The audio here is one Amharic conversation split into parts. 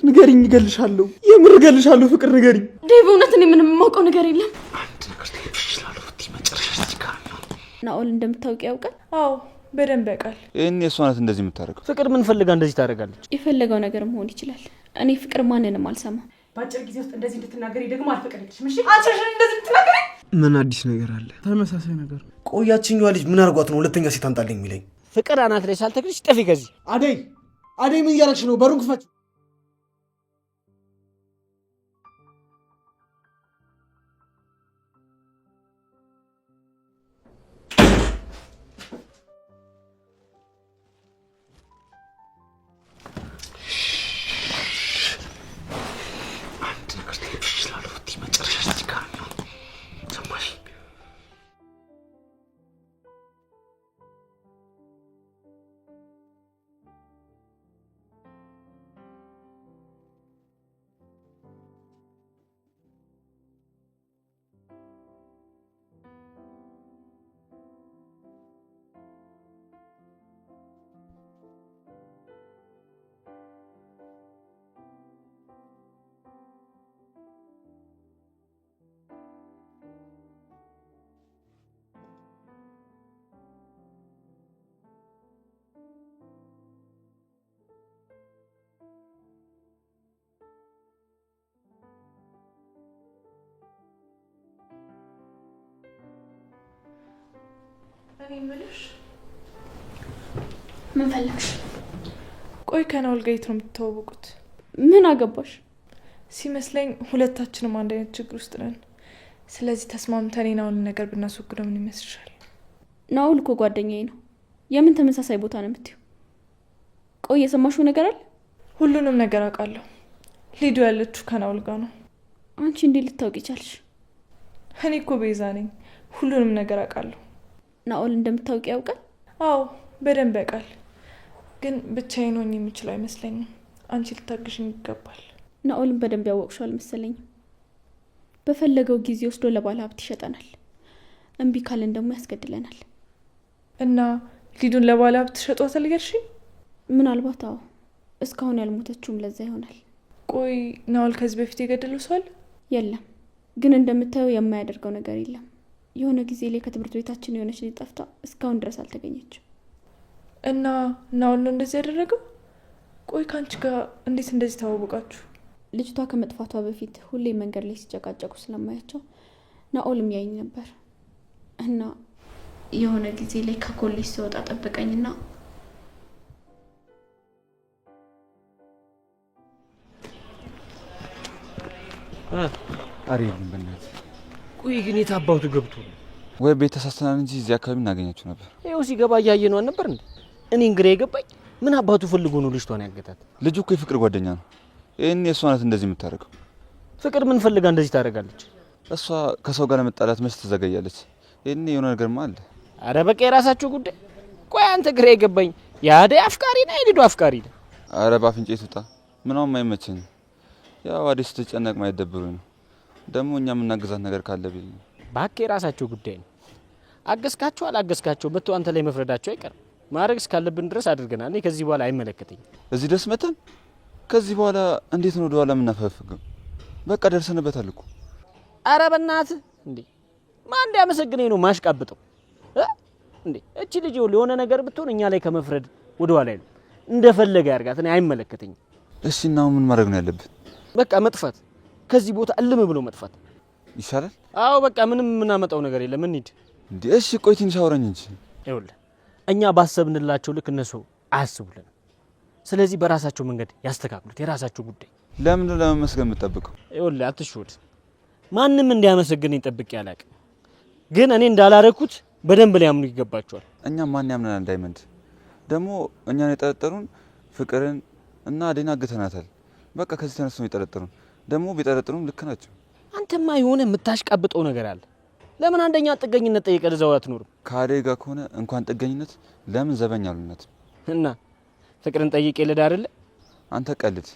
ንገሪኝ እገልሻለሁ የምር እገልሻለሁ ፍቅር ንገሪኝ ዴቭ እውነት እኔ ምንም የማውቀው ነገር የለም አንድ ነገር ትልብሽላለሁ ፍቲ መጨረሻ ጋር ናኦል እንደምታውቂ ያውቃል አዎ በደንብ ያውቃል እኔ እሷ ናት እንደዚህ የምታደርገው ፍቅር ምን ፈልጋ እንደዚህ ታደርጋለች የፈለገው ነገር መሆን ይችላል እኔ ፍቅር ማንንም አልሰማም ባጭር ጊዜ ውስጥ እንደዚህ እንድትናገሪ ደግሞ አልፈቀደልሽም እሺ አንቺ እንደዚህ እንድትናገሪ ምን አዲስ ነገር አለ ተመሳሳይ ነገር ቆያችኛዋ ልጅ ምን አርጓት ነው ሁለተኛ ሴት አንጣልኝ የሚለኝ ፍቅር አናት ላይ ሳልተክልሽ ጥፊ ከዚህ አደይ ምን እያረግሽ ነው በሩን ክፈች እኔ ምልሽ ምን ፈለግሽ ቆይ ከናኦል ጋር የት ነው የምትተዋወቁት ምን አገባሽ ሲመስለኝ ሁለታችንም አንድ አይነት ችግር ውስጥ ነን ስለዚህ ተስማምተን ናኦል ነገር ብናስወግደው ምን ይመስልሻል ናኦል እኮ ጓደኛዬ ነው የምን ተመሳሳይ ቦታ ነው የምትይው ቆይ የሰማሽው ነገር አለ ሁሉንም ነገር አውቃለሁ ሊዱ ያለችው ከናኦል ጋር ነው አንቺ እንዴት ልታውቂ ቻልሽ እኔ እኮ ቤዛ ነኝ ሁሉንም ነገር አውቃለሁ ናኦል እንደምታውቂ ያውቃል አዎ በደንብ ያውቃል ግን ብቻዬን ሆኜ የምችለው አይመስለኝም አንቺ ልታግሽኝ ይገባል ናኦልን በደንብ ያወቅሽው አልመሰለኝም በፈለገው ጊዜ ወስዶ ለባለ ሀብት ይሸጠናል እንቢ ካለን ደግሞ ያስገድለናል እና ሊዱን ለባለ ሀብት ሸጧታል ያልሽኝ ምናልባት አዎ እስካሁን ያልሞተችውም ለዛ ይሆናል ቆይ ናኦል ከዚህ በፊት የገደለው ሰው አለ የለም ግን እንደምታየው የማያደርገው ነገር የለም የሆነ ጊዜ ላይ ከትምህርት ቤታችን የሆነች ልጅ ጠፍታ እስካሁን ድረስ አልተገኘችም እና ናኦል ነው እንደዚህ ያደረገው ቆይ ካንቺ ጋር እንዴት እንደዚህ ተዋወቃችሁ ልጅቷ ከመጥፋቷ በፊት ሁሌ መንገድ ላይ ሲጨቃጨቁ ስለማያቸው ናኦልም ያይኝ ነበር እና የሆነ ጊዜ ላይ ከኮሌጅ ሲወጣ ጠበቀኝና አሪልም በእናትህ ቆይ ግን የታባውቱ ገብቶ ወይ ቤት ተሳስተናል እንጂ እዚህ አካባቢ እናገኛችሁ ነበር ይኸው ሲገባ እያየነው አልነበር እንዴ እኔ እንግዲህ የገባኝ ምን አባቱ ፈልጎ ነው ልጅቷን ያገታት ልጁ እኮ የፍቅር ጓደኛ ነው እኔ እሷ ናት እንደዚህ የምታደርገው ፍቅር ምን ፈልጋ እንደዚህ ታደርጋለች እሷ ከሰው ጋር ለመጣላት መች ትዘገያለች እኔ የሆነ ነገርማ አለ አረ በቃ የራሳችሁ ጉዳይ ቆይ አንተ ግራ የገባኝ ያደ አፍቃሪ ነው የልዱ አፍቃሪ ነው አረ ባፍንጬ ትውጣ ምንም አይመቸኝ ያው አዲስ ተጨነቅ ማይደብሩኝ ነው ደግሞ እኛ የምናገዛት ነገር ካለ ቢል ባክ የራሳችሁ ጉዳይ ነው አገስካቸው አላገስካቸው በቶ አንተ ላይ መፍረዳቸው አይቀር ማድረግ እስካለብን ድረስ አድርገናል እኔ ከዚህ በኋላ አይመለከተኝም እዚህ ድረስ መተን ከዚህ በኋላ እንዴት ነው ወደኋላ የምናፈፍገው በቃ ደርሰንበታል እኮ አረ በእናትህ እንዴ ማን እንዲያመሰግነኝ ነው ማሽቃብጠው እንዴ እቺ ልጅ የሆነ ነገር ብትሆን እኛ ላይ ከመፍረድ ወደኋላ አይደለም እንደፈለገ ያርጋት እኔ አይመለከተኝም እሺ እና ምን ማድረግ ነው ያለብን በቃ መጥፋት ከዚህ ቦታ እልም ብሎ መጥፋት ይሻላል አዎ በቃ ምንም ምናመጣው ነገር የለም እንሂድ እንዴ እሺ ቆይ ትንሽ አውራኝ እንጂ ይኸውልህ እኛ ባሰብንላቸው ልክ እነሱ አያስቡልን ስለዚህ በራሳቸው መንገድ ያስተካክሉት የራሳቸው ጉዳይ ለምን ለመመስገን የምትጠብቀው ይኸውልህ አትሽወድ ማንንም እንዲያመሰግነኝ ጠብቄ አላውቅም ግን እኔ እንዳላረኩት በደንብ ሊያምኑ ይገባቸዋል እኛ ማን ያምነናል እንዳይመንድ ደግሞ እኛን የጠረጠሩን ፍቅርን እና አደይን አግተናታል በቃ ከዚህ ተነስተው የጠረጠሩን ደግሞ ቢጠረጥሩም ልክ ናቸው አንተማ የሆነ የምታሽቃብጠው ነገር አለ ለምን አንደኛ ጥገኝነት ጠይቀህ ለዛው አትኖርም ከአደይ ጋር ከሆነ እንኳን ጥገኝነት ለምን ዘበኛ አሉነት እና ፍቅርን ጠይቄ ልዳ አይደለ አንተ ቀልድ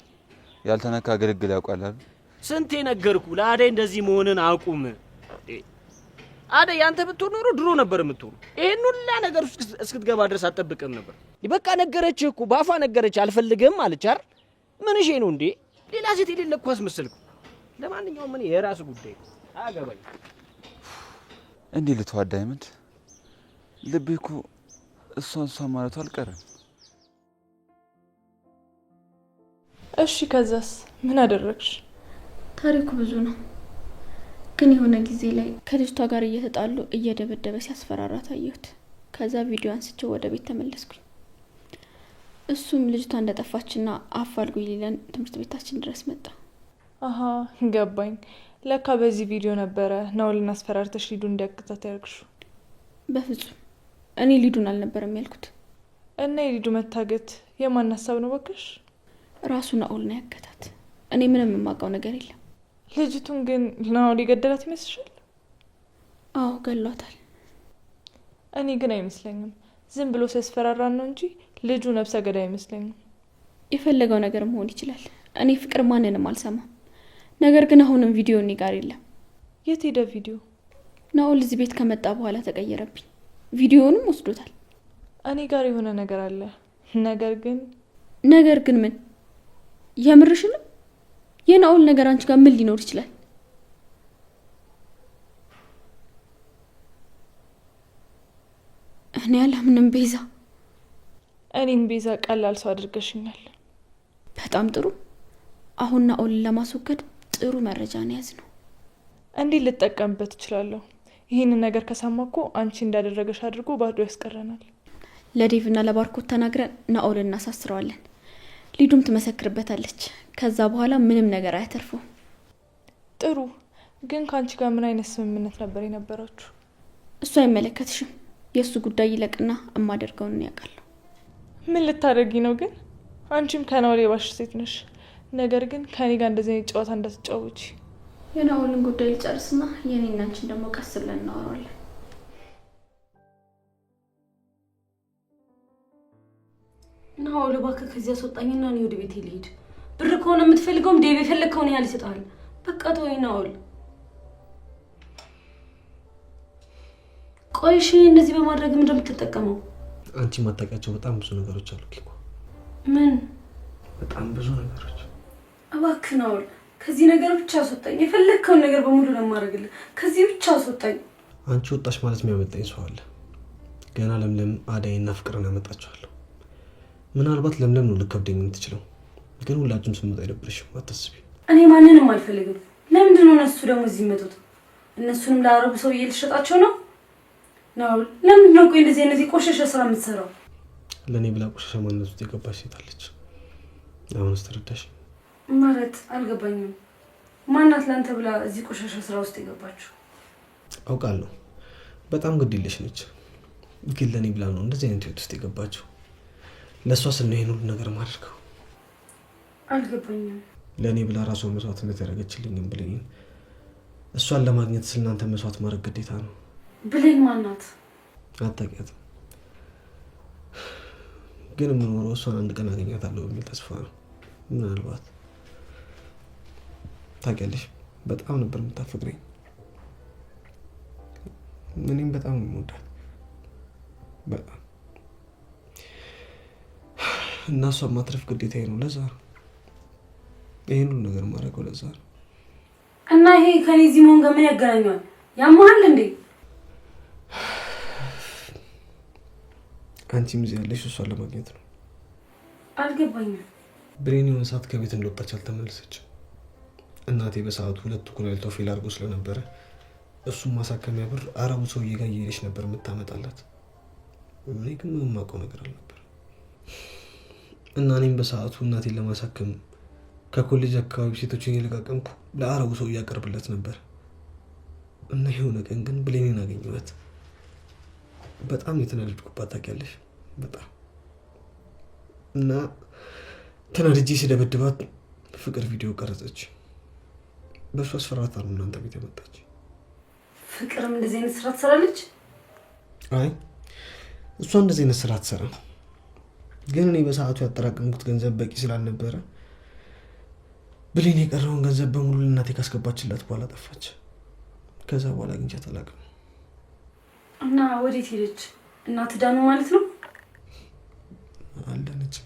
ያልተነካ ግልግል ያውቃል አይደል ስንቴ ነገርኩ ለአደይ እንደዚህ መሆንን አቁም አደይ አንተ ብትሆን ኖሮ ድሮ ነበር የምትሆን ይሄን ሁላ ነገር እስክትገባ ድረስ አትጠብቅም ነበር በቃ ነገረችህ እኮ ባፋ ነገረች አልፈልግም አለች አይደል ምን እሺ ነው እንዴ ሌላ ሴት የሌለ እኮ አስመሰልኩ። ለማንኛውም ምን የራሱ ጉዳይ አገባኝ። እንዴ ልተዋ ዳይመንድ፣ ልቤ እኮ እሷን ማለቱ አልቀረም። እሺ ከዛስ ምን አደረግሽ? ታሪኩ ብዙ ነው፣ ግን የሆነ ጊዜ ላይ ከልጅቷ ጋር እየተጣሉ እየደበደበ ሲያስፈራራት አየሁት። ከዛ ቪዲዮ አንስቼው ወደ ቤት ተመለስኩኝ። እሱም ልጅቷ እንደጠፋችና አፋልጉኝ ሊለን ትምህርት ቤታችን ድረስ መጣ። አሀ ገባኝ። ለካ በዚህ ቪዲዮ ነበረ ናኦልን አስፈራርተሽ ሊዱ እንዲያግታት ያደርግሽው። በፍጹም እኔ ሊዱን አልነበረም ያልኩት። እና የሊዱ መታገት የማን ሀሳብ ነው ባክሽ? ራሱ ናኦል ነው ያገታት። እኔ ምንም የማውቀው ነገር የለም። ልጅቱን ግን ናኦል የገደላት ይመስልሻል? አዎ ገሏታል። እኔ ግን አይመስለኝም። ዝም ብሎ ሲያስፈራራን ነው እንጂ ልጁ ነፍሰ ገዳይ አይመስለኝም። የፈለገው ነገር መሆን ይችላል። እኔ ፍቅር ማንንም አልሰማም። ነገር ግን አሁንም ቪዲዮ እኔ ጋር የለም። የት ሄደ ቪዲዮ? ናኦል እዚህ ቤት ከመጣ በኋላ ተቀየረብኝ። ቪዲዮውንም ወስዶታል። እኔ ጋር የሆነ ነገር አለ። ነገር ግን ምን? የምርሽንም? የናኦል ነገር አንቺ ጋር ምን ሊኖር ይችላል? እኔ አላምንም ቤዛ። እኔም ቤዛ ቀላል ሰው አድርገሽኛል። በጣም ጥሩ። አሁን ናኦልን ለማስወገድ ጥሩ መረጃ ነው ያዝነው። እንዴት ልጠቀምበት እችላለሁ? ይህንን ነገር ከሰማኮ አንቺ እንዳደረገሽ አድርጎ ባዶ ያስቀረናል። ለዴቭና ለባርኮት ተናግረን ናኦልን እናሳስረዋለን። ሊዱም ትመሰክርበታለች። ከዛ በኋላ ምንም ነገር አያተርፈው። ጥሩ። ግን ከአንቺ ጋር ምን አይነት ስምምነት ነበር የነበራችሁ? እሱ አይመለከትሽም። የእሱ ጉዳይ ይለቅና እማደርገውን ያውቃለሁ። ምን ልታደርጊ ነው ግን? አንቺም ከናኦል የባሽ ሴት ነሽ። ነገር ግን ከኔ ጋር እንደዚህ አይነት ጨዋታ እንዳትጫወቺ። የናኦልን ጉዳይ ልጨርስና የኔና አንቺን ደግሞ ቀስ ብለን እናወራለን። ናኦል እባክህ ከዚህ አስወጣኝና እኔ ወደ ቤቴ ልሂድ። ብር ከሆነ የምትፈልገውም ዴቭ የፈለግከውን ያህል ይሰጣል። በቃ ተወኝ ናኦል። ቆይ እሺ እንደዚህ በማድረግ ምን እንደምትጠቀመው? አንቺ ማታውቂያቸው በጣም ብዙ ነገሮች አሉ እኮ። ምን? በጣም ብዙ ነገሮች። እባክህ ናኦል ከዚህ ነገር ብቻ አስወጣኝ። የፈለግከውን ነገር በሙሉ ለማድረግልህ ከዚህ ብቻ አስወጣኝ። አንቺ ወጣሽ ማለት የሚያመጣኝ ሰው አለ። ገና ለምለም አዳይና ፍቅርን አመጣቸዋለሁ። ምናልባት ለምለም ነው ልከብደኝ የምትችለው፣ ግን ሁላችሁም ስመጣ አይደብርሽም፣ አታስቢ። እኔ ማንንም አልፈልግም። ለምንድን ነው እነሱ ደግሞ እዚህ ይመጡት? እነሱንም ለአረቡ ሰውዬ ልትሸጣቸው ነው? ናኦል ለምንድን ነው ቆይ እንደዚህ ቆሻሻ ስራ የምትሰራው? ለእኔ ብላ ቆሻሻ ማንነት ውስጥ የገባች ሴት አለች። አሁንስ ተረዳሽ? ማለት አልገባኝም። ማናት ለአንተ ብላ እዚህ ቆሻሻ ስራ ውስጥ የገባችው? አውቃለሁ በጣም ግድ የለሽ ነች፣ ግን ለእኔ ብላ ነው እንደዚህ አይነት ህይወት ውስጥ የገባችው። ለእሷ ስል ነው ይሄን ሁሉ ነገር ማድረገው። አልገባኝም። ለእኔ ብላ ራሷን መስዋዕትነት ያደረገችልኝም ብሌን፣ እሷን ለማግኘት ስል እናንተ መስዋዕት ማድረግ ግዴታ ነው። ብሌን ማናት? አታውቂያትም፣ ግን የምኖረው እሷን አንድ ቀን አገኛታለሁ በሚል ተስፋ ነው። ምናልባት ታውቂያለሽ፣ በጣም ነበር የምታፈቅረኝ። እኔም በጣም የምወዳት በጣም እና እሷን ማትረፍ ግዴታዬ ነው። ለዛ ነው ይሄን ሁሉ ነገር ማድረገው። ለዛ ነው። እና ይሄ ከኔ እዚህ መሆን ጋር ምን ያገናኘዋል? ያማሃል እንዴ? አንቺም እዚህ ያለሽ እሷን ለማግኘት ነው። አልገባኝም። ብሌን የሆነ ሰዓት ከቤት እንደወጣች አልተመለሰችም። እናቴ በሰዓቱ ሁለቱ ኩላሊቷ ፌል አድርጎ ስለነበረ እሱም ማሳከሚያ ብር አረቡ ሰውዬ ጋር እየሄደች ነበር የምታመጣላት። እኔ ግን ምንም የማውቀው ነገር አልነበር እና እኔም በሰዓቱ እናቴን ለማሳከም ከኮሌጅ አካባቢ ሴቶችን እየለቃቀምኩ ለአረቡ ሰው እያቀርብለት ነበር። እና የሆነ ቀን ግን ብሌንን አገኘኋት። በጣም የተናደድኩባት ታውቂያለሽ፣ በጣም እና ተናድጄ ስደበድባት ፍቅር ቪዲዮ ቀረጸች። በእሱ አስፈራታ ነው እናንተ ቤት የመጣች። ፍቅርም እንደዚህ አይነት ስራ ትሰራለች? አይ እሷ እንደዚህ አይነት ስራ አትሰራም፣ ግን እኔ በሰዓቱ ያጠራቀምኩት ገንዘብ በቂ ስላልነበረ ብሌን የቀረውን ገንዘብ በሙሉ ለእናቴ ካስገባችላት በኋላ ጠፋች። ከዛ በኋላ አግኝቻት አላውቅም። እና ወዴት ሄደች? እናት ዳኑ ማለት ነው? አልዳነችም።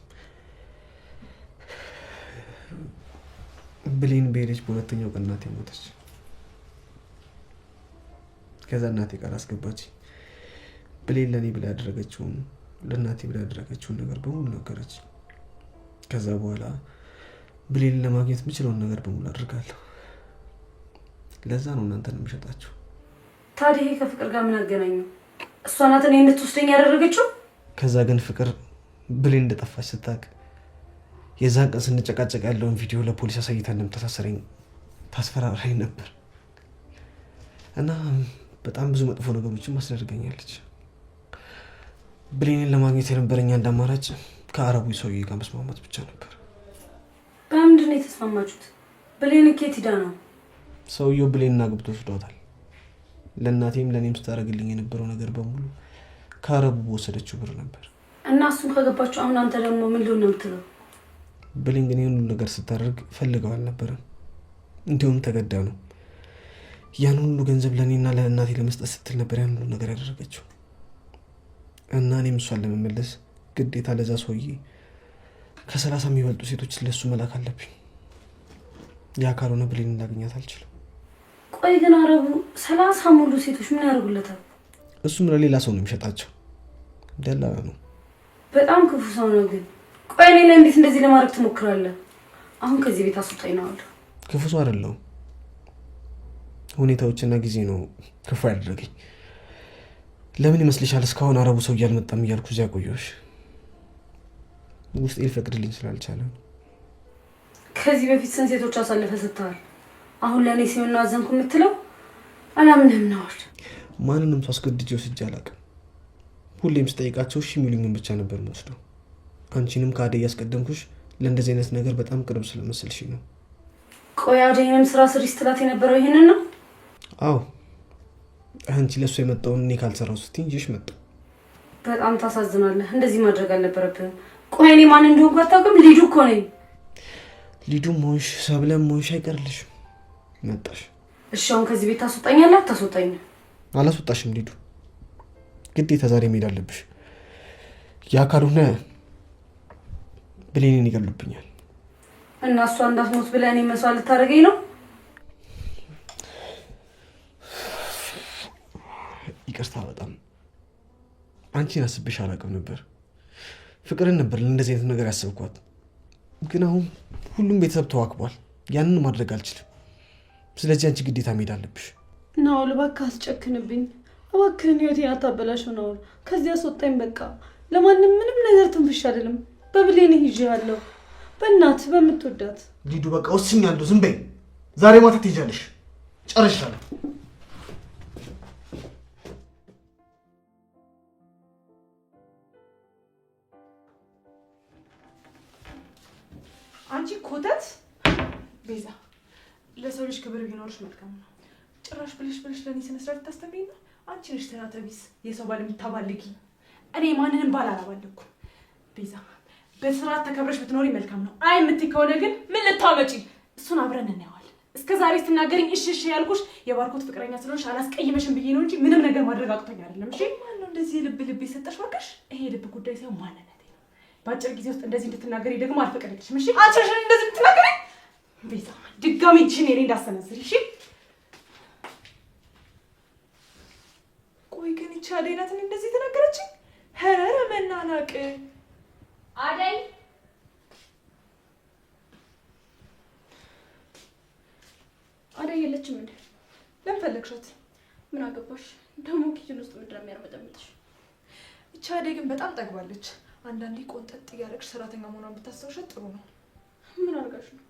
ብሌን በሄደች በሁለተኛው ቀን እናቴ ሞተች። ከዛ እናቴ ቃል አስገባች። ብሌን ለኔ ብላ ያደረገችውን ለእናቴ ብላ ያደረገችውን ነገር በሙሉ ነገረች። ከዛ በኋላ ብሌን ለማግኘት የምችለውን ነገር በሙሉ አድርጋለሁ። ለዛ ነው እናንተን የምሸጣችሁ። ታዲያ ይሄ ከፍቅር ጋር ምን አገናኘው? እሷ ናት እኔ እንድትወስደኝ ያደረገችው። ከዛ ግን ፍቅር ብሌን እንደጠፋች ስታውቅ የዛን ቀን ስንጨቃጨቅ ያለውን ቪዲዮ ለፖሊስ አሳይታ እንደምታሳስረኝ ታስፈራራኝ ነበር እና በጣም ብዙ መጥፎ ነገሮችን ማስደርገኛለች። ብሌንን ለማግኘት የነበረኝ አንድ አማራጭ ከአረቡ ሰውዬ ጋር መስማማት ብቻ ነበር። በምንድን ነው የተስማማችሁት? ብሌን ከየት ሄዳ ነው? ሰውየው ብሌንን አግብቶ ወስዷታል። ለእናቴም ለእኔም ስታደርግልኝ የነበረው ነገር በሙሉ ከአረቡ በወሰደችው ብር ነበር። እና እሱን ከገባችሁ አሁን አንተ ደግሞ ምን ሊሆን ነው የምትለው? ብሌን ግን ይህን ሁሉ ነገር ስታደርግ ፈልገው አልነበረም፣ እንዲሁም ተገዳ ነው። ያን ሁሉ ገንዘብ ለእኔና ለእናቴ ለመስጠት ስትል ነበር ያን ሁሉ ነገር ያደረገችው። እና እኔም እሷን ለመመለስ ግዴታ ለዛ ሰውዬ ከ30 የሚበልጡ ሴቶች ለሱ መላክ አለብኝ። ያ ካልሆነ ብሌን ላገኛት አልችልም። ቆይ ግን አረቡ 30 ሙሉ ሴቶች ምን ያደርጉለታል? እሱም ለሌላ ሰው ነው የሚሸጣቸው። ደላላ ነው። በጣም ክፉ ሰው ነው። ግን ቆይ እኔ እንዴት እንደዚህ ለማድረግ ትሞክራለህ? አሁን ከዚህ ቤት አስወጣኝ ነው አለ። ክፉ ሰው አይደለሁም። ሁኔታዎችና ጊዜ ነው ክፉ ያደረገኝ። ለምን ይመስልሻል እስካሁን አረቡ ሰው እያልመጣም እያልኩ እዚያ ቆየሁሽ? ውስጤ ሊፈቅድልኝ ስላልቻለ። ከዚህ በፊት ስንት ሴቶች አሳልፈ ስተዋል። አሁን ለእኔ ሲሆን ነው አዘንኩ የምትለው? አላምንህም ነው። ማንንም ሰው አስገድጄ ወስጄ አላውቅም። ሁሌም ስጠይቃቸው እሺ የሚሉኝን ብቻ ነበር የምወስደው። አንቺንም ከአደይ ያስቀደምኩሽ ለእንደዚህ አይነት ነገር በጣም ቅርብ ስለመሰልሽ ነው። ቆይ አደይንም ስራ ስሪ ስትላት የነበረው ይሄንን ነው? አዎ አንቺ ለሱ የመጣውን እኔ ካልሰራው ስትኝ ይሽ መጣ። በጣም ታሳዝናለህ። እንደዚህ ማድረግ አልነበረብህም። ቆይ እኔ ማን እንደሆንኩ አታውቅም? ሊዱ እኮ ነኝ። ሊዱም ሆንሽ ሰብለም ሆንሽ አይቀርልሽም። መጣሽ። እሺ አሁን ከዚህ ቤት ታስወጣኛለህ? አታስወጣኝም? አላስወጣሽም ሊዱ። ግዴታ ዛሬ መሄድ አለብሽ። ያ ካልሆነ ብሌንን ይገሉብኛል። እና እሷ እንዳትሞት ብለህ እኔ መስዋዕት ልታደርገኝ ነው? ይቅርታ በጣም አንቺን አስብሽ አላውቅም ነበር። ፍቅርን ነበር ለእንደዚህ አይነት ነገር ያሰብኳት። ግን አሁን ሁሉም ቤተሰብ ተዋክቧል። ያንን ማድረግ አልችልም። ስለዚህ አንቺ ግዴታ መሄድ አለብሽ። ናውል እባክህ አስጨክንብኝ። እባክህን ህይወቴን አታበላሽው ናውል። ከዚህ አስወጣኝ በቃ። ለማንም ምንም ነገር ትንፍሽ አይደለም። በብሌን ይዤሃለሁ። በእናት በምትወዳት ሊዱ በቃ ወስኛለሁ። ዝም በይ። ዛሬ ማታ ትሄጃለሽ። ጨርሻለሁ። አንቺ ኮተት ቤዛ፣ ለሰው ልጅ ክብር ቢኖርሽ መልካም ነው። ጭራሽ ብለሽ ለኔ ስነ ስርዓት ታስተምሪኝ ነው? አንቺ ነሽ ተናተቢስ የሰው ባል የምታባልጊ። እኔ ማንንም ባል አላባልኩም። ቤዛ፣ በስርዓት ተከብረሽ ብትኖሪ መልካም ነው። አይ የምትይ ከሆነ ግን ምን ልታመጪ? እሱን አብረን እናየዋለን። እስከዛሬ ስትናገሪኝ እሺ እሺ ያልኩሽ የባርኮት ፍቅረኛ ስለሆንሽ አላስቀይመሽም ብዬ ነው እንጂ ምንም ነገር ማድረግ አቅቶኝ አይደለም። እሺ ማነው እንደዚህ ልብ የሰጠሽ? ወርቀሽ ይሄ ልብ ጉዳይ ሳይሆን ማንነቴ ነው። በአጭር ጊዜ ውስጥ እንደዚህ እንድትናገሪ ደግሞ አልፈቀደልሽም። እሺ አንቺ እንደዚህ እንድትናገሪ ቤዛ፣ ድጋሚ እጅሽን እኔ እንዳሰነዝሪ። እሺ ቆይ ግን ይቺ አደይ ናት እንደዚህ ተናገረችኝ? ኧረ መናናቅ። አደይ አደይ የለችም እንዴ? ለምን ፈለግሻት? ምን አገባሽ ደግሞ? ኪችን ውስጥ ምንድን ነው የሚያርመጠምጥሽ? ይቺ አደይ ግን በጣም ጠግባለች። አንዳንዴ ቆንጠጥ እያደረግሽ ሰራተኛ መሆኗን ብታስታውሻት ጥሩ ነው። ምን አድርጋሽ ነው?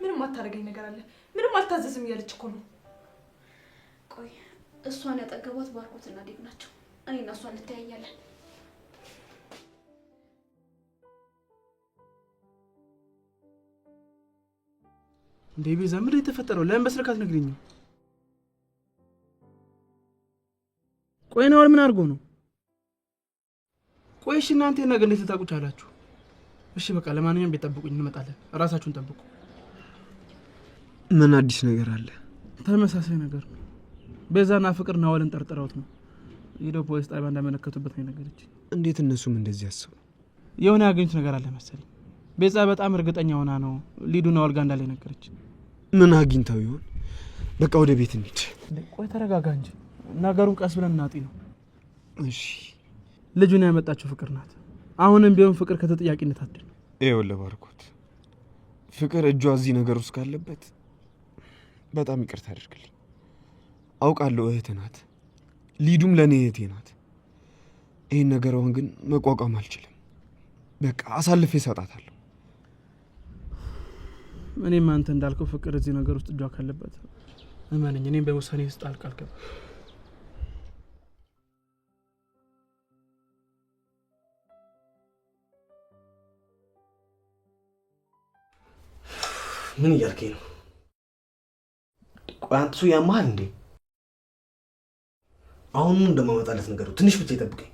ምንም አታደርገኝ ነገር አለ። ምንም አልታዘዝም እያለች እኮ ነው። ቆይ እሷን ያጠገቧት ባርኮትና ዴቭ ናቸው። እኔና እሷን እንተያያለን። እንዴ ቤዛ፣ ምንድን ነው የተፈጠረው? ለምን በስልክ አትነግሪኝም? ቆይ ናውል ምን አድርጎ ነው? ቆይ እሺ እናንተ ነገር እንዴት ልታውቁ ቻላችሁ? እሺ በቃ ለማንኛውም ቤት ጠብቁኝ፣ እንመጣለን። ራሳችሁን ጠብቁ። ምን አዲስ ነገር አለ? ተመሳሳይ ነገር ነው። ቤዛና ፍቅር ናውልን ጠርጥረውት ነው ሄደው ፖሊስ ጣቢያ እንዳመለከቱበት ነው የነገረችኝ። እንዴት እነሱም እንደዚህ ያስቡ? የሆነ ያገኙት ነገር አለ መሰለኝ። ቤዛ በጣም እርግጠኛ ሆና ነው ሊዱ ናውል ጋር እንዳለ ነገረች። ምን አግኝታው ይሆን? በቃ ወደ ቤት እንሂድ። ቆይ ተረጋጋ እንጂ ነገሩን ቀስ ብለን እናጢ ነው። እሺ ልጁን ያመጣችው ፍቅር ናት። አሁንም ቢሆን ፍቅር ከተጠያቂነት አትድን። ይኸውልህ ባርኮት፣ ፍቅር እጇ እዚህ ነገር ውስጥ ካለበት በጣም ይቅርታ አድርግልኝ። አውቃለሁ እህት ናት፣ ሊዱም ለእኔ እህቴ ናት። ይህን ነገሯን ግን መቋቋም አልችልም። በቃ አሳልፌ እሰጣታለሁ። እኔም አንተ እንዳልከው ፍቅር እዚህ ነገር ውስጥ እጇ ካለበት እመነኝ፣ እኔም በውሳኔ ውስጥ ጣልቃ አልገባም። ምን እያልከኝ ነው? ቆይ አንተ ሰው ያማል እንዴ? አሁን እንደማመጣለት ነገሩ ትንሽ ብቻ ይጠብቀኝ።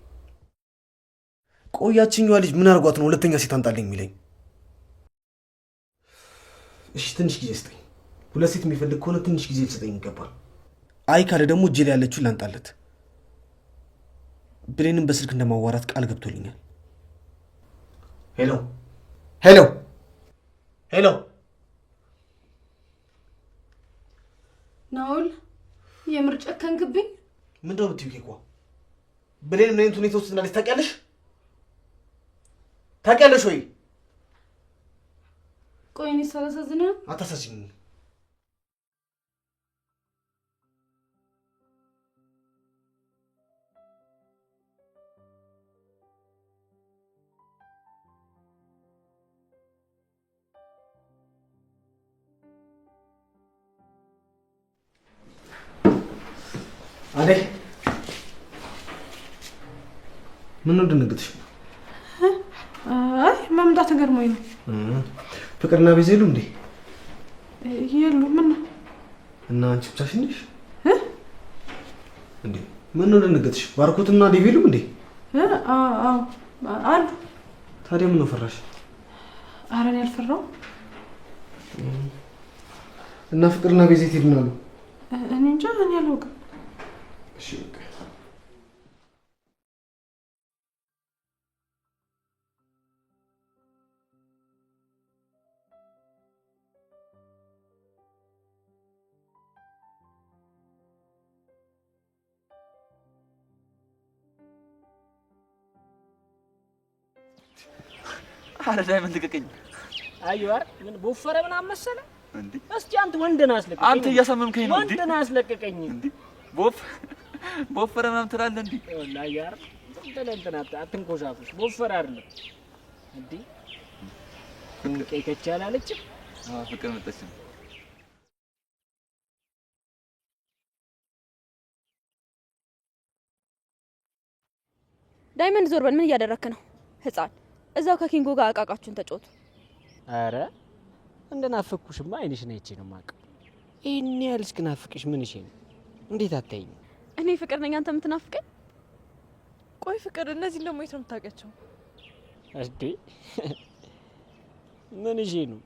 ቆያችኛዋ ልጅ ምን አርጓት ነው ሁለተኛ ሴት አንጣልኝ የሚለኝ? እሺ ትንሽ ጊዜ ስጠኝ። ሁለት ሴት የሚፈልግ ከሆነ ትንሽ ጊዜ ልሰጠኝ ይገባል። አይ ካለ ደግሞ እጄ ላይ ያለችውን ላንጣለት። ብሌንም በስልክ እንደማዋራት ቃል ገብቶልኛል። ሄሎ ሄሎ ሄሎ ናውል የምር ጨከንክብኝ። ምንድነው የምትይው? ኬኳ ብሌን ምን አይነት ሁኔታ ውስጥ እንዳለች ታውቂያለሽ? ታውቂያለሽ ወይ? ቆይ እኔ ሳላሳዝንህ? አታሳዝኝም። አዴ ምን ነው ደነገጥሽ? አይ መምጣት ገርሞኝ ነው። ፍቅርና ቤዛ የሉም እንዴ? የሉም። ምን ነው እና አንቺ ብቻሽን ነሽ እንዴ? ምን ነው ደነገጥሽ? ባርኮትና ዴቭ የሉም እንዴ? አዎ አሉ። ታዲያ ምን ነው ፈራሽ? ኧረ እኔ አልፈራሁም። እና ፍቅርና ቤዛ የት ሄዱ ነው? እኔ እንጃ፣ እኔ አላውቅም። እሺ በቃ አረ ዳይመንድ ልቀቀኝ። አዩአር ምን ቦፈረ ምናምን መሰለህ እንዴ? እስቲ አንተ ወንድ ነህ አስለቀቀኝ። አንተ እያሳመምከኝ ነው እንዴ? ወንድ ነህ አስለቀቀኝ እንዴ? ቦፈረ ምናምን ትላለህ እንዴ? ወላሂ አዩአር እንትን አትንኮሻኩሽ። ቦፈረ አይደለም እንዴ? ፍቅር ከቻለ አለች። ፍቅር መጣች። ዳይመንድ ዞር በል። ምን እያደረክ ነው ህፃን? እዛው ከኪንጎ ጋር አቃቃችሁን ተጫወቱ። አረ እንደናፈኩሽማ አይንሽ ነይቼ ነው የማውቀው። ይሄን ያህል እስክናፍቅሽ ምን እሺ ነው? እንዴት አታይኝ? እኔ ፍቅር ነኝ አንተ የምትናፍቀኝ? ቆይ ፍቅር እነዚህን ደግሞ የት ነው የምታውቂያቸው? እንዴ ምን እሺ ነው?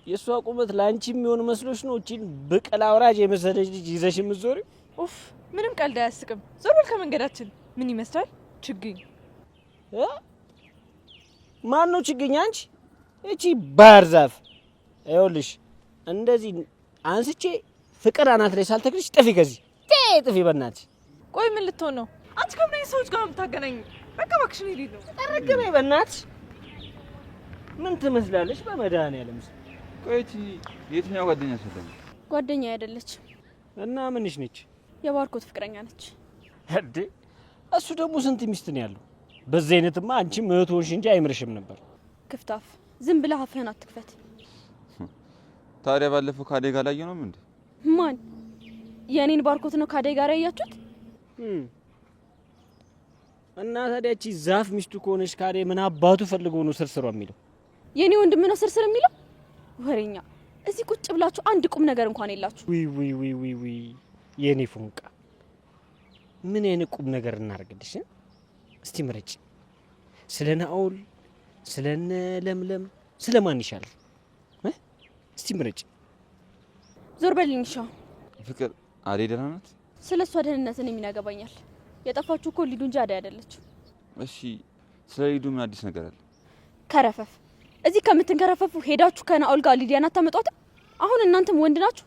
የእሷ ቁመት ለአንቺ የሚሆን መስሎሽ ነው እቺን ብቅል አውራጅ የመሰለች ልጅ ይዘሽ የምትዞሪው? ኡፍ ምንም ቀልድ አያስቅም። ዞር በል ከመንገዳችን። ምን ይመስላል? ችግኝ ማን ነው ችግኝ? አንቺ እቺ ባህር ዛፍ። ይኸውልሽ እንደዚህ አንስቼ ፍቅር አናት ላይ ሳልተክልሽ ጥፊ፣ ከዚህ ጥፊ በእናትሽ። ቆይ ምን ልትሆን ነው? አንቺ ከምን ሰዎች ጋር የምታገናኝ? በቃ እባክሽ ነው ልሂድ ነው። ተረገመ በእናትሽ። ምን ትመስላለሽ በመድኃኒዓለም። ቆይ እቺ የትኛው ጓደኛሽ ነው? ጓደኛ አይደለች እና ምንሽ ነች? የባርኮት ፍቅረኛ ነች። እንዴ እሱ ደግሞ ስንት ሚስት ነው ያለው? በዚህ አይነትማ አንቺም እህት ሆንሽ እንጂ አይምርሽም ነበር። ክፍታፍ፣ ዝም ብለህ አፍህን አትክፈት። ታዲያ ባለፈው ካዴ ጋር ላይ ነው እንዴ? ማን? የኔን ባርኮት ነው ካዴ ጋር ያያችሁት? እና ታዲያ እቺ ዛፍ ሚስቱ ከሆነች ካዴ ምን አባቱ ፈልገው ነው ስርስሯ የሚለው? የኔ ወንድም ነው ስርስር የሚለው? ወሬኛ። እዚህ ቁጭ ብላችሁ አንድ ቁም ነገር እንኳን የላችሁ። ዊ የኔ ፉንቃ፣ ምን አይነት ቁም ነገር እናርግልሽ? እስቲ ምረጭ። ስለ ናኦል፣ ስለነ ለምለም፣ ስለማን ይሻላል? እስቲ ምረጭ። ዞር በልኝ። ሻ ፍቅር አዴ ደህና ናት? ስለሷ ደህንነት እኔ ምን ያገባኛል? የጠፋችሁ እኮ ሊዱ እንጂ አዴ አይደለችም። እሺ ስለ ሊዱ ምን አዲስ ነገር አለ? ከረፈፍ፣ እዚህ ከምትንከረፈፉ ሄዳችሁ ከናኦል ጋር ሊዲያን አታመጧትም? አሁን እናንተም ወንድ ናችሁ።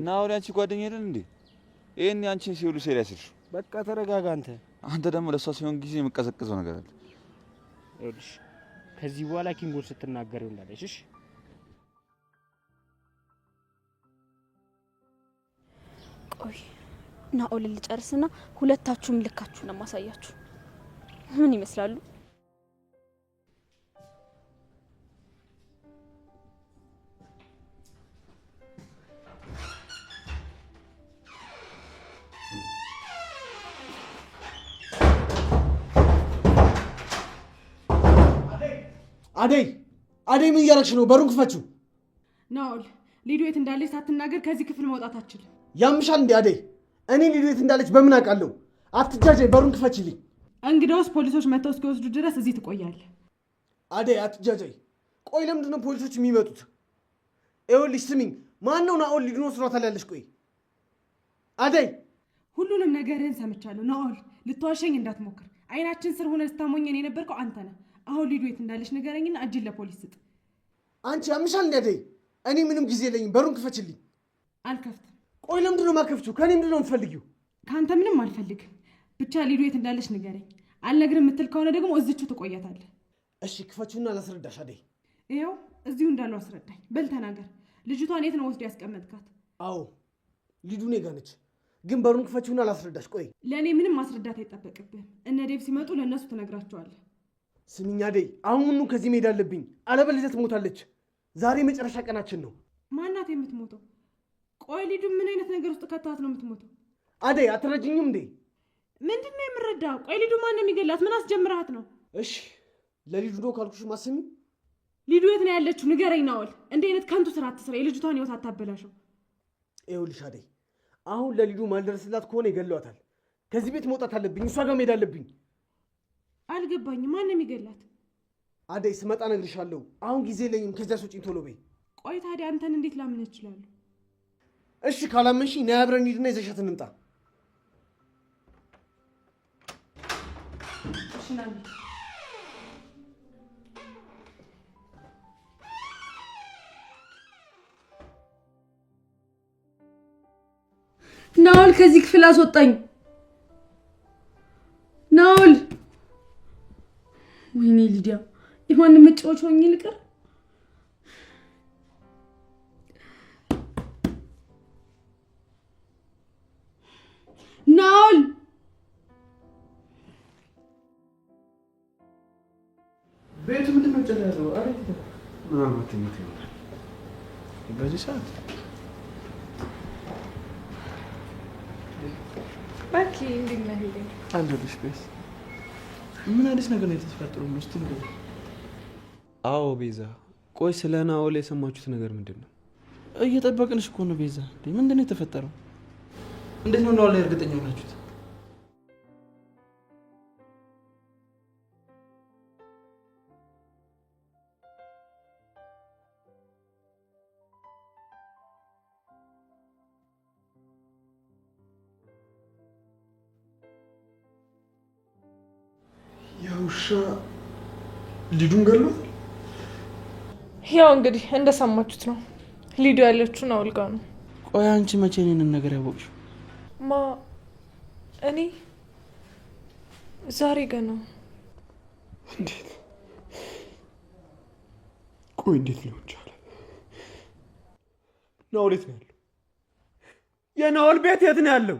ናኦል አንቺ ጓደኛ አይደል እንዴ? ይሄን አንቺን ሲውሉ ሴሪየስ ልሽ በቃ ተረጋጋ አንተ ደግሞ ለሷ ሲሆን ጊዜ የምቀዘቅዘው ነገር አለ። ይኸውልሽ ከዚህ በኋላ ኪንጎን ስትናገር ይሆናለሽ። እሺ ቆይ ናኦልን ልጨርስና ሁለታችሁም ልካችሁ ነው ማሳያችሁ። ምን ይመስላሉ? አደይ ምን እያደረግሽ ነው? በሩን ክፈችው። ናኦል ሊዱ የት እንዳለች ሳትናገር ከዚህ ክፍል መውጣት አትችልም። ያምሻል እንዴ አደይ? እኔ ሊዱ የት እንዳለች በምን አውቃለሁ? አትጃጃይ፣ በሩን ክፈችልኝ። እንግዲያውስ ፖሊሶች መጥተው እስኪወስዱ ድረስ እዚህ ትቆያለህ። አደይ አትጃጃይ። ቆይ ለምንድን ነው ፖሊሶች የሚመጡት? ይኸውልሽ ስሚኝ፣ ማን ነው ናኦል ሊዱን ወስዷታል ያለሽ? ቆይ አደይ፣ ሁሉንም ነገርህን ሰምቻለሁ። ናኦል ልትዋሸኝ እንዳትሞክር። አይናችን ስር ሆነ ስታሞኘን የነበርከው አንተ ነህ። አሁን ሊዱ የት እንዳለች ንገረኝና እጅን ለፖሊስ ስጥ። አንቺ ያምሻል እንዴ አደይ? እኔ ምንም ጊዜ የለኝም። በሩን ክፈችልኝ። አልከፍትም። ቆይ ለምንድን ነው የማከፍችው? ከኔ ምንድን ነው የምትፈልጊው? ከአንተ ምንም አልፈልግም። ብቻ ሊዱ የት እንዳለች ንገረኝ። አልነግርም የምትል ከሆነ ደግሞ እዚቹ ትቆያታለህ። እሺ ክፈችውና ላስረዳሽ አደይ። ይኸው እዚሁ እንዳለው አስረዳኝ። በል ተናገር። ልጅቷን የት ነው ወስዶ ያስቀመጥካት? አዎ ሊዱ እኔ ጋ ነች። ግን በሩን ክፈችውና ላስረዳሽ። ቆይ ለእኔ ምንም ማስረዳት አይጠበቅብህም። እነ ዴቭ ሲመጡ ለእነሱ ትነግራቸዋለህ። ስሚኝ አደይ፣ አሁኑኑ ከዚህ መሄድ አለብኝ፣ አለበለዚያ ትሞታለች። ዛሬ መጨረሻ ቀናችን ነው። ማናት የምትሞተው? ቆይ ሊዱ ምን አይነት ነገር ውስጥ ከታት ነው የምትሞተው? አደይ አትረጅኝም እንዴ? ምንድን ነው የምረዳው? ቆይ ሊዱ ማን ነው የሚገላት? ምን አስጀምረሃት ነው? እሺ ለሊዱ ነው ካልኩሽ ማሰሚ። ሊዱ የት ነው ያለችው? ንገረኝ ናኦል። እንዲህ አይነት ከንቱ ስራ አትስራ። የልጅቷን ህይወት አታበላሸው። ይኸውልሽ አደይ፣ አሁን ለሊዱ ማልደርስላት ከሆነ ይገለዋታል። ከዚህ ቤት መውጣት አለብኝ፣ እሷ ጋር መሄድ አለብኝ። አልገባኝም። ማን ነው የሚገላት? አደይ ስመጣ እነግርሻለሁ። አሁን ጊዜ የለኝም። ከዚያ ስውጪኝ ቶሎ በይ። ቆይ ታዲያ አንተን እንዴት ላምን እችላለሁ? እሺ ካላመንሽኝ ነይ አብረን ሂድና ይዘሻት እንምጣ። እሺ ና ናኦል ከዚህ ክፍል አስወጣኝ። ናኦል ወይኔ ሊዲያ፣ የማንም መጫወቻ ሆኜ ልቀር? ናኦል ቤቱ ምንድን ነው ጨለ ያለው? አረ ምናልባት ትምህርት ይሆናል በዚህ ሰዓት ባኪ እንዴት ነህ? አለሁልሽ። ቤዛ ምን አዲስ ነገር ነው የተፈጠረው? እስቲ ንገሪኝ። አዎ ቤዛ፣ ቆይ ስለ ናኦል የሰማችሁት ነገር ምንድን ነው? እየጠበቅንሽ እኮ ነው ቤዛ። ምንድን ነው የተፈጠረው? እንዴት ነው ናኦል ላይ እርግጠኛ ሆናችሁት? ያውሻ ሊዱን ገሏል። ያው እንግዲህ እንደሰማችሁት ነው። ሊዱ ያለችው ናኦል ጋር ነው። ቆይ አንቺ መቼ እኔን ነገር ያወቅሽው? እኔ ዛሬ ገና። እንዴት? ቆይ እንዴት ሊሆን ቻለ? ናኦል የት ነው ያለው? የናኦል ቤት የት ነው ያለው?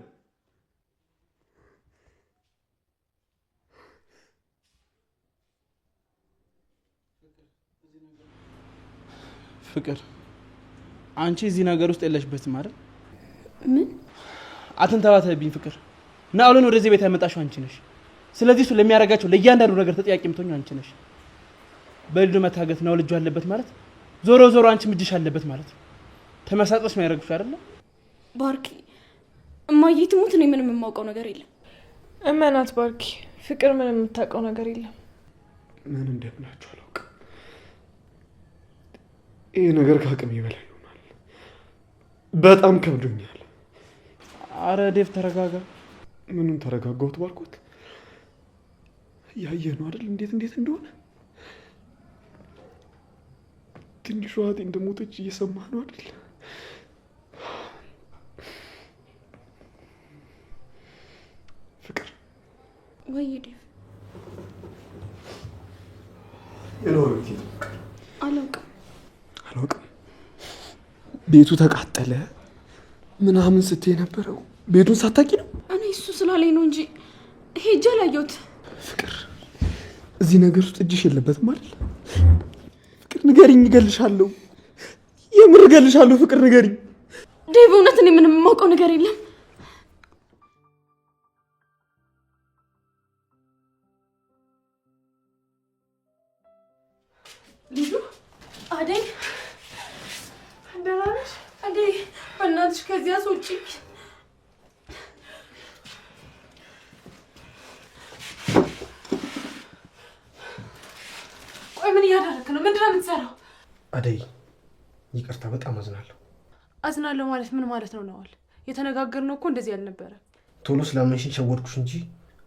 ፍቅር፣ አንቺ እዚህ ነገር ውስጥ የለሽበትም አይደል? ምን አትንተባተብኝ ፍቅር። ናኦልን ወደዚህ ቤት ያመጣሽው አንቺ ነሽ። ስለዚህ እሱ ለሚያደርጋቸው ለእያንዳንዱ ነገር ተጠያቂ የምትሆኚው አንቺ ነሽ። በልዱ መታገት ናኦል እጁ አለበት ማለት ዞሮ ዞሮ አንቺም እጅሽ አለበት ማለት ነው። ተመሳጥረሽ ነው ያደረግሽው አይደል? ባርኪ፣ እማዬ ትሙት፣ እኔ ምንም የማውቀው ነገር የለም። እመናት ባርኪ፣ ፍቅር ምንም የምታውቀው ነገር የለም። ምን እንደምናችሁ አላውቅም። ይህ ነገር ከአቅሜ በላይ ይሆናል። በጣም ከብዶኛል። አረ ዴቭ ተረጋጋ። ምኑን ተረጋጋሁት ባልኩት? ያየህ ነው አይደል እንዴት እንደሆነ። ትንሿ እህቴ እንደሞተች እየሰማህ ነው አይደል? ፍቅር ወይ ዴቭ፣ የኖረ ቤት አላውቅም። ቤቱ ተቃጠለ ምናምን ስትይ የነበረው ቤቱን ሳታውቂ ነው? እኔ እሱ ስላለኝ ነው እንጂ ሄጄ አላየሁት። ፍቅር እዚህ ነገር ውስጥ እጅሽ የለበትም አይደል? ፍቅር ንገሪኝ፣ እገልሻለሁ። የምር እገልሻለሁ። ፍቅር ንገሪኝ። ዴቭ፣ እውነት እኔ ምንም የማውቀው ነገር የለም። ልጁ አደይ፣ ደህና ነሽ? አደይ በእናትሽ ከዚያ አስወጪ። ቆይ ምን እያደረክ ነው? ምንድን ነው የምትሰራው? አደይ ይቅርታ፣ በጣም አዝናለሁ። አዝናለሁ ማለት ምን ማለት ነው? ነዋል የተነጋገርነው እኮ እንደዚህ ያልነበረ። ቶሎ ስላመንሽኝ ሸወድኩሽ እንጂ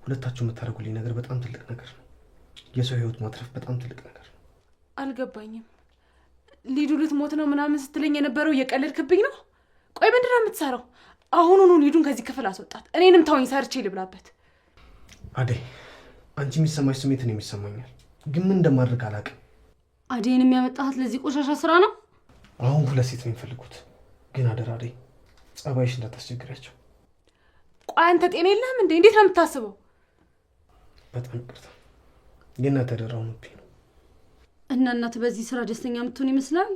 ሁለታችሁ የምታደርጉልኝ ነገር በጣም ትልቅ ነገር ነው። የሰው ህይወት ማትረፍ በጣም ትልቅ ነገር ነው። አልገባኝም። ሊዱ ልትሞት ነው ምናምን ስትለኝ የነበረው እየቀለድክብኝ ነው? ቆይ ምንድን ነው የምትሰራው? አሁኑኑ ሊዱን ከዚህ ክፍል አስወጣት። እኔንም ተወኝ፣ ሰርቼ ልብላበት። አደይ አንቺ የሚሰማሽ ስሜት ነው የሚሰማኛል፣ ግን ምን እንደማድረግ አላውቅም። አደይን የሚያመጣት ለዚህ ቆሻሻ ስራ ነው። አሁን ሁለት ሴት ነው የሚፈልጉት፣ ግን አደራ አደይ ጸባይሽ እንዳታስቸግሪያቸው። ቆይ አንተ ጤና የለህም እንዴ? እንዴት ነው የምታስበው? በጣም ይቅርታ፣ የእናት ያደራው ነው። እና እናት በዚህ ስራ ደስተኛ የምትሆን ይመስላል?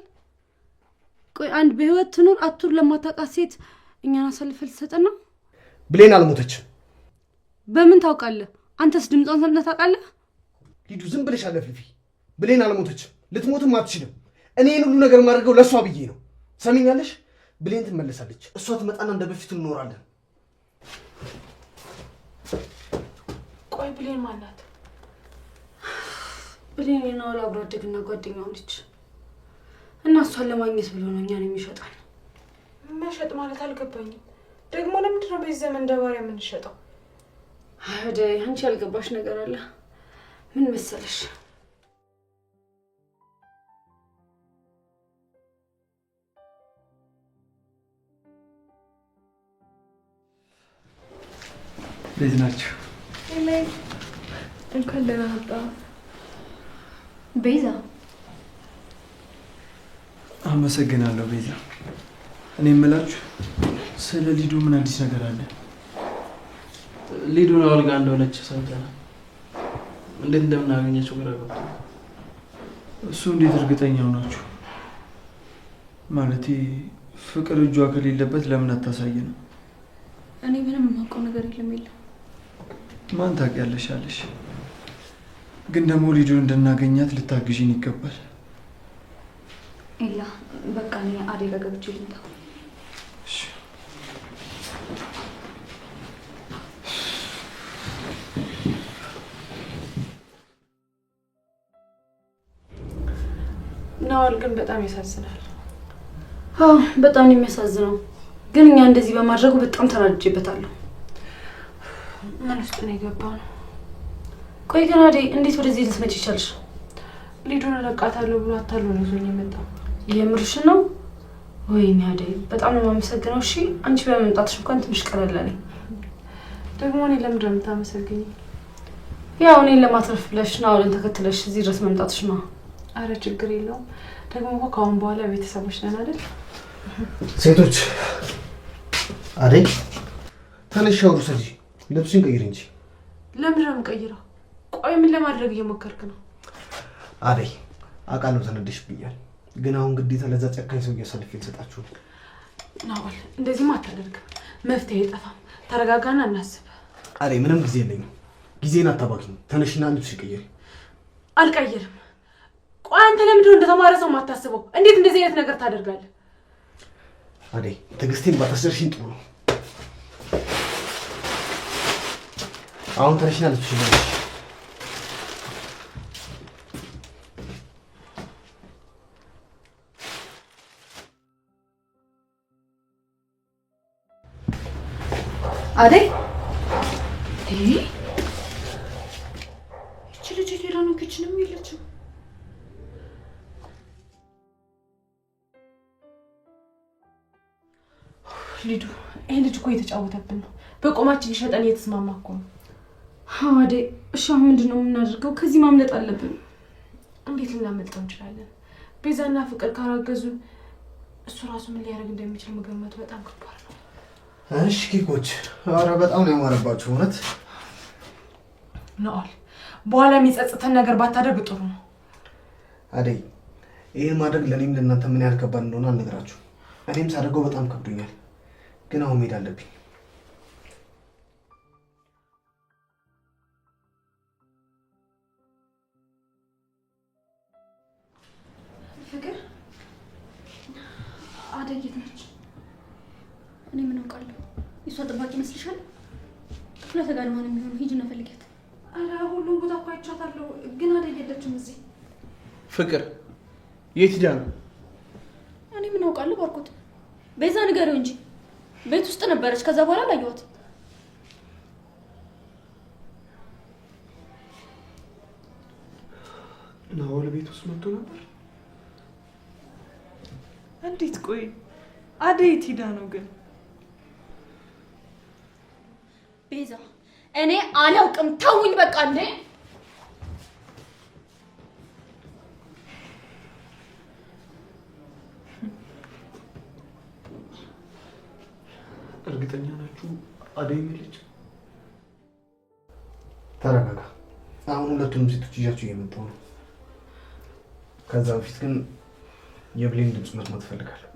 ቆይ አንድ በህይወት ትኑር አቱር ለማታውቃት ሴት እኛን አሳልፈህ ልትሰጠን ነው? ብሌን አልሞተችም። በምን ታውቃለህ? አንተስ ድምጿን ሰምተህ ታውቃለህ? ሊዱ ዝም ብለሽ አለፍልፊ። ብሌን አልሞተችም፣ ልትሞትም አትችልም። እኔ ይህን ሁሉ ነገር ማድረገው ለእሷ ብዬ ነው። ሰሚኛለሽ? ብሌን ትመለሳለች። እሷ ትመጣና እንደ በፊቱ እንኖራለን። ቆይ ብሌን ማናት? ብሌን የናወል አብሮ አደግና ጓደኛው ነች እና እሷን ለማግኘት ብሎ ነው እኛን የሚሸጣል። መሸጥ ማለት አልገባኝም። ደግሞ ለምንድን ነው በዚህ ዘመን እንደ ባሪያ የምንሸጠው? አደይ አንቺ ያልገባሽ ነገር አለ። ምን መሰለሽ? እንዴት ናቸው? እንኳን ደህና መጣ ቤዛ። አመሰግናለሁ ቤዛ። እኔ የምላችሁ ስለ ሊዱ ምን አዲስ ነገር አለ? ሊዱ ነው አልጋ እንደሆነች ሰምተናል። እንዴት እንደምናገኛቸው ግራ ገብቶኛል። እሱ እንዴት እርግጠኛ ሆናችሁ? ማለቴ ፍቅር እጇ ከሌለበት ለምን አታሳየንም? እኔ ምንም የማውቀው ነገር የለም። ማን ታውቂያለሽ አለሽ። ግን ደግሞ ሊዱን እንድናገኛት ልታግዢን ይገባል። ኤላ በቃ እኔ አደይ ጋር ገብቼ ልምጣ። ናወል ግን በጣም ያሳዝናል። አዎ በጣም ነው የሚያሳዝነው። ግን እኛ እንደዚህ በማድረጉ በጣም ተናድጄበታለሁ። ምን ውስጥ ነው የገባው ነው? ቆይ ግን አደይ እንዴት ወደዚህ ልትመጪ ይቻልሽ? ሊዱን እለቃታለሁ ብሎ አታሎ ነው ይዞኝ የመጣው። የምርሽን ነው? ወይኔ አደይ በጣም ነው የማመሰግነው። እሺ አንቺ በመምጣትሽ እንኳን ትንሽ ቀለል አለኝ። ደግሞ እኔ ለምንድን ነው የምታመሰግኝ? ያው እኔን ለማትረፍ ብለሽ ናወልን ተከትለሽ እዚህ ድረስ መምጣትሽ ነው። አረ ችግር የለውም። ደግሞ እኮ ከአሁን በኋላ ቤተሰቦች ነን አይደል? ሴቶች አደይ ተነሽ፣ ሻወር ውሰጂ፣ ልብስሽን ቀይሪ እንጂ። ለምንድን ነው የምቀይረው? ቆይ ምን ለማድረግ እየሞከርክ ነው? አደይ አውቃለሁ ተነደሽብኛል፣ ግን አሁን ግዴታ ለዛ ጨካኝ ሰው እያሳልፌ ልሰጣችሁ። ናወል እንደዚህማ አታደርግም። መፍትሄ አይጠፋም። ተረጋጋና እናስብ። አደይ ምንም ጊዜ የለኝም። ጊዜን አታባኪኝ። ተነሽና ልብስሽን ቀይሪ። አልቀይርም። ቆይ አንተ ለምንድን ነው እንደተማረ ሰው የማታስበው? እንዴት እንደዚህ አይነት ነገር ታደርጋለህ? አደይ ትዕግስቴን ባታስደርሽኝ ጥሩ ነው። አሁን ተነሽና ልብስሽን ቀይሪ። አደይ ይቺ ልጅ ሌላ ነው። ኪችንም የለችም። ሊዱ ይሄ ልጅ እኮ እየተጫወተብን ነው። በቆማችን ሊሸጠን እየተስማማ እኮ ነው። አዴ እሺ አሁን ምንድን ነው የምናደርገው? ከዚህ ማምለጥ አለብን። እንዴት ልናመልጠው እንችላለን? ቤዛና ፍቅር ካራገዙን እሱ ራሱ ምን ሊያደርግ እንደሚችል መገመቱ በጣም ከባድ ነው። እሺ ኬኮች፣ ኧረ በጣም ነው ያማረባችሁ እውነት። ነዋል በኋላ የሚጸጽተን ነገር ባታደርግ ጥሩ ነው። አደይ ይህን ማድረግ ለእኔም ለእናንተ ምን ያህል ከባድ እንደሆነ አልነግራችሁ። እኔም ሳደርገው በጣም ከብዶኛል፣ ግን አሁን መሄድ አለብኝ። ፍቅር አደይ የት ነች? እኔ ምን አውቃለሁ? የእሷ ጠባቂ ይመስልሻል? ክፍለ ተጋድማ ነው የሚሆነው። ሂጂና ፈልጊያት። ኧረ ሁሉም ቦታ እኮ አይቻታለሁ፣ ግን አደይ የለችም እዚህ። ፍቅር የት ሄዳ ነው? እኔ ምን አውቃለሁ? ባርኮት ቤዛ ንገሪው እንጂ ቤት ውስጥ ነበረች። ከዛ በኋላ አላየኋት። ናኦል ቤት ውስጥ መጥቶ ነበር። እንዴት? ቆይ አደይ የት ሄዳ ነው ግን? ቤዛ እኔ አላውቅም። ተውኝ በቃ። እንዴ እርግጠኛ ናችሁ አደይ ልጅ? ተረጋጋ። አሁን ሁለቱንም ሴቶች ይዣቸው እየመጣሁ ነው። ከዛ በፊት ግን የብሌን ድምፅ መስማት እፈልጋለሁ።